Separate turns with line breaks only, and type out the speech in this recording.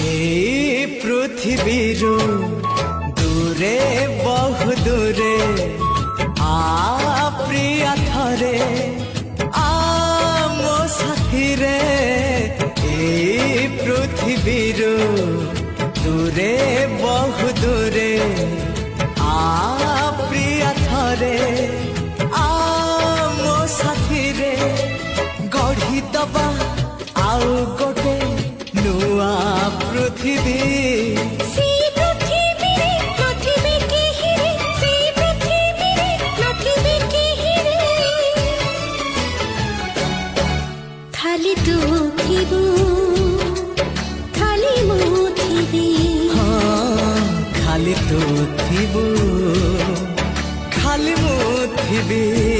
এই পৃথিবীর দূরে বহু দূরে প্রিয়া থরে মো সাথীরে এই পৃথিবীর দূরে বহু দূরে প্রিয়া থরে মো সাথীরে গঢ়ি দবা আউ গোটে নুয়া পৃথিবী
खाली तू थिबू खाली मु थिबी
खाली तू थिबू खाली मु थिबी